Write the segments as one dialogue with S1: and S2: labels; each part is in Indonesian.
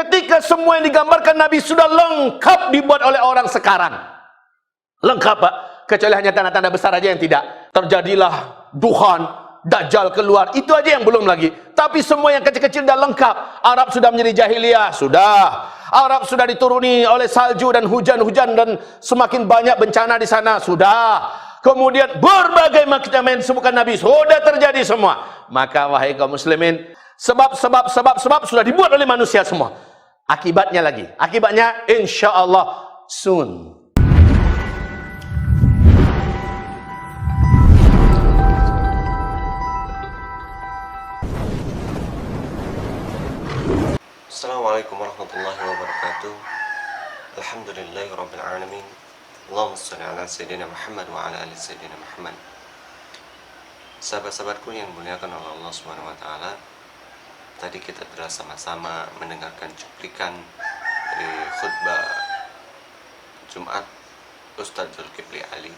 S1: ketika semua yang digambarkan Nabi sudah lengkap dibuat oleh orang sekarang. Lengkap, Pak. Kecuali hanya tanda-tanda besar aja yang tidak. Terjadilah duhan, Dajjal keluar. Itu aja yang belum lagi. Tapi semua yang kecil-kecil sudah lengkap. Arab sudah menjadi jahiliyah. Sudah. Arab sudah dituruni oleh salju dan hujan-hujan dan semakin banyak bencana di sana. Sudah. Kemudian berbagai macam yang disebutkan Nabi sudah terjadi semua. Maka wahai kaum muslimin, sebab sudah dibuat oleh manusia semua. Akibatnya lagi. Akibatnya insyaallah soon.
S2: Assalamualaikum warahmatullahi wabarakatuh. Alhamdulillahirabbil alamin. Allahumma shalli ala sayyidina Muhammad wa ala ali sayyidina Muhammad. Sahabat-sahabatku yang dimuliakan oleh Allah Subhanahu wa taala, tadi kita telah sama-sama mendengarkan cuplikan dari khutbah Jumat Ustaz Zulkifli Ali.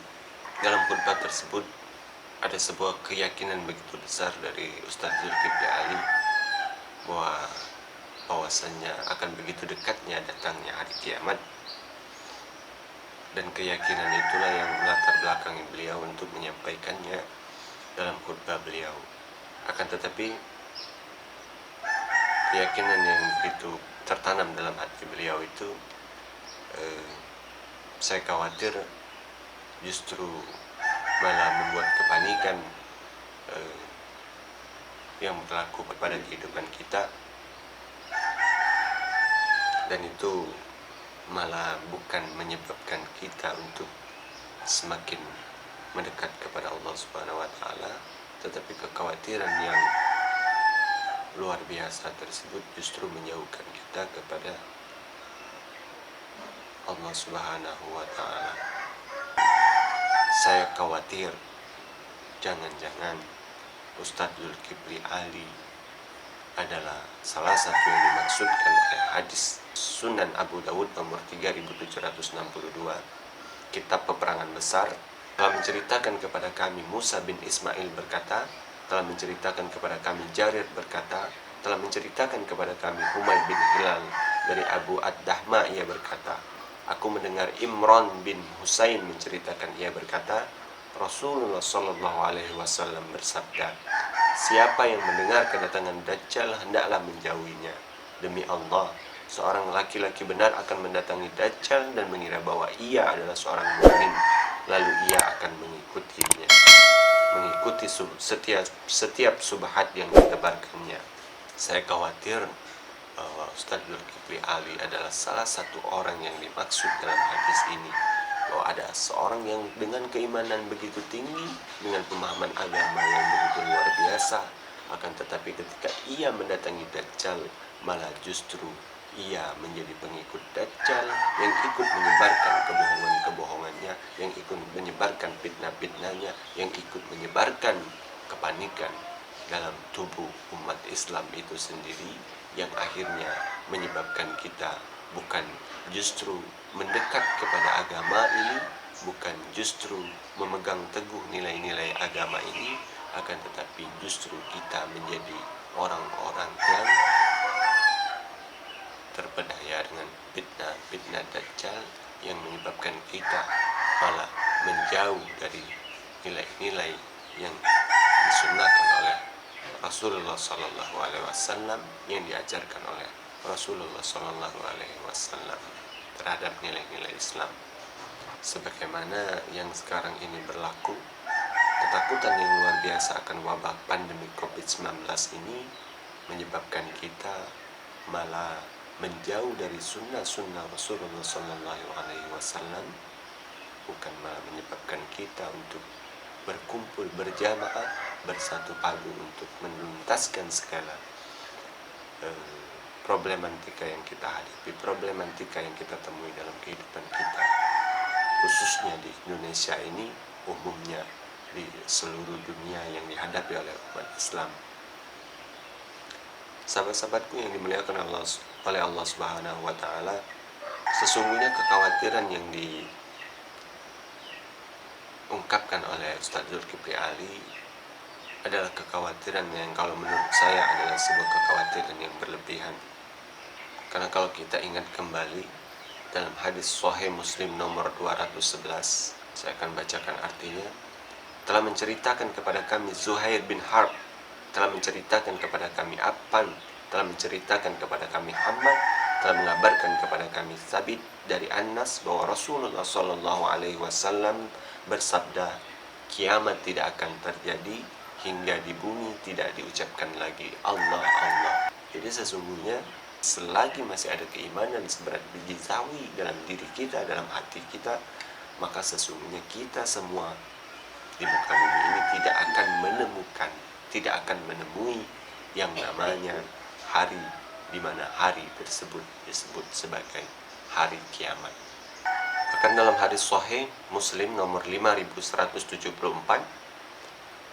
S2: Dalam khutbah tersebut ada sebuah keyakinan begitu besar dari Ustaz Zulkifli Ali bahwasannya akan begitu dekatnya datangnya hari kiamat, dan keyakinan itulah yang melatar belakangi beliau untuk menyampaikannya dalam khutbah beliau. Akan tetapi keyakinan yang begitu tertanam dalam hati beliau itu saya khawatir justru malah membuat kepanikan yang berlaku pada kehidupan kita, dan itu malah bukan menyebabkan kita untuk semakin mendekat kepada Allah Subhanahu wa taala, tetapi kekhawatiran yang luar biasa tersebut justru menjauhkan kita kepada Allah Subhanahu wa taala. Saya khawatir jangan-jangan Ustaz Zulkifli Ali adalah salah satu yang dimaksudkan oleh hadis Sunan Abu Dawud nomor 3762, kitab peperangan besar, telah menceritakan kepada kami Musa bin Ismail berkata, telah menceritakan kepada kami Jarir berkata, telah menceritakan kepada kami Humaid bin Hilal dari Abu Ad-Dahma, ia berkata, aku mendengar Imran bin Husain menceritakan, ia berkata, Rasulullah Shallallahu Alaihi Wasallam bersabda, siapa yang mendengar kedatangan Dajjal hendaklah menjauhinya. Demi Allah, seorang laki-laki benar akan mendatangi Dajjal dan mengira bahwa ia adalah seorang mukmin, lalu ia akan mengikutinya, mengikuti setiap subhat yang ditebarkannya. Saya khawatir bahwa Ustaz Zulkifli Ali adalah salah satu orang yang dimaksud dalam hadis ini, bahwa ada seorang yang dengan keimanan begitu tinggi, dengan pemahaman agama yang begitu luar biasa, akan tetapi ketika ia mendatangi Dajjal, malah justru ia menjadi pengikut Dajjal yang ikut menyebarkan kebohongan-kebohongannya, yang ikut menyebarkan fitnah-fitnahnya, yang ikut menyebarkan kepanikan dalam tubuh umat Islam itu sendiri, yang akhirnya menyebabkan kita bukan justru mendekat kepada agama ini, bukan justru memegang teguh nilai-nilai agama ini, akan tetapi justru kita menjadi orang-orang yang terpedaya dengan fitnah Dajjal, yang menyebabkan kita malah menjauh dari nilai-nilai yang disunnahkan oleh Rasulullah Sallallahu Alaihi Wasallam, yang diajarkan oleh Rasulullah Sallallahu Alaihi Wasallam terhadap nilai-nilai Islam. Sebagaimana yang sekarang ini berlaku, ketakutan yang luar biasa akan wabah pandemi COVID-19 ini menyebabkan kita malah menjauh dari sunnah-sunnah Rasulullah Sallallahu Alaihi Wasallam, bukan malah menyebabkan kita untuk berkumpul berjamaah, bersatu padu untuk menuntaskan segala problematika yang kita hadapi, problematika yang kita temui dalam kehidupan kita, khususnya di Indonesia ini, umumnya di seluruh dunia yang dihadapi oleh umat Islam. Sahabat-sahabatku yang dimuliakan oleh Allah Subhanahu wa taala, sesungguhnya kekhawatiran yang diungkapkan oleh Ustaz Zulkifli Ali adalah kekhawatiran yang kalau menurut saya adalah sebuah kekhawatiran yang berlebihan. Karena kalau kita ingat kembali dalam hadis Sahih Muslim nomor 211, saya akan bacakan artinya. Telah menceritakan kepada kami Zuhair bin Harb, telah menceritakan kepada kami Affan, telah menceritakan kepada kami Hammad, telah mengabarkan kepada kami Sabit dari Anas bahwa Rasulullah SAW bersabda, kiamat tidak akan terjadi hingga di bumi tidak diucapkan lagi Allah Allah. Jadi sesungguhnya selagi masih ada keimanan seberat biji sawi dalam diri kita, dalam hati kita, maka sesungguhnya kita semua di muka bumi ini tidak akan menemui yang namanya hari di mana hari tersebut disebut sebagai hari kiamat. Bahkan dalam hadis Sahih Muslim nomor 5174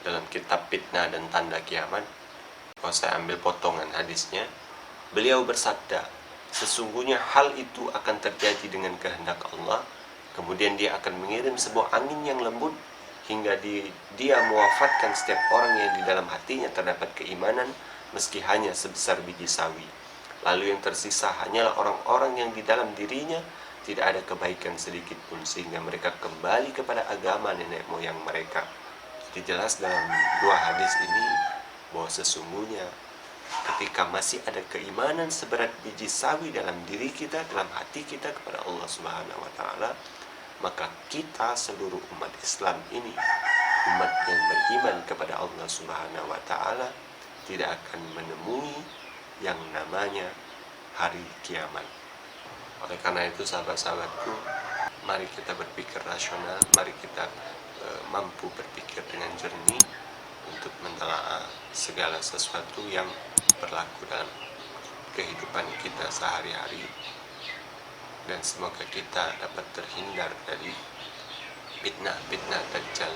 S2: dalam kitab Fitnah dan Tanda Kiamat, kalau saya ambil potongan hadisnya, beliau bersabda, sesungguhnya hal itu akan terjadi dengan kehendak Allah, kemudian dia akan mengirim sebuah angin yang lembut hingga dia mewafatkan setiap orang yang di dalam hatinya terdapat keimanan meski hanya sebesar biji sawi. Lalu yang tersisa hanyalah orang-orang yang di dalam dirinya tidak ada kebaikan sedikit pun, sehingga mereka kembali kepada agama nenek moyang mereka. Jadi jelas dalam dua hadis ini bahwa sesungguhnya ketika masih ada keimanan seberat biji sawi dalam diri kita, dalam hati kita kepada Allah Subhanahu wa taala, maka kita seluruh umat Islam ini, umat yang beriman kepada Allah Subhanahu wa taala, tidak akan menemui yang namanya hari kiamat. Oleh karena itu sahabat-sahabatku, mari kita berpikir rasional, mari kita mampu berpikir dengan jernih untuk mentelaah segala sesuatu yang berlaku dalam kehidupan kita sehari-hari, dan semoga kita dapat terhindar dari fitnah-fitnah Dajjal.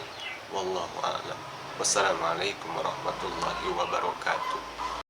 S2: Wallahu a'lam. Wassalamualaikum warahmatullahi wabarakatuh.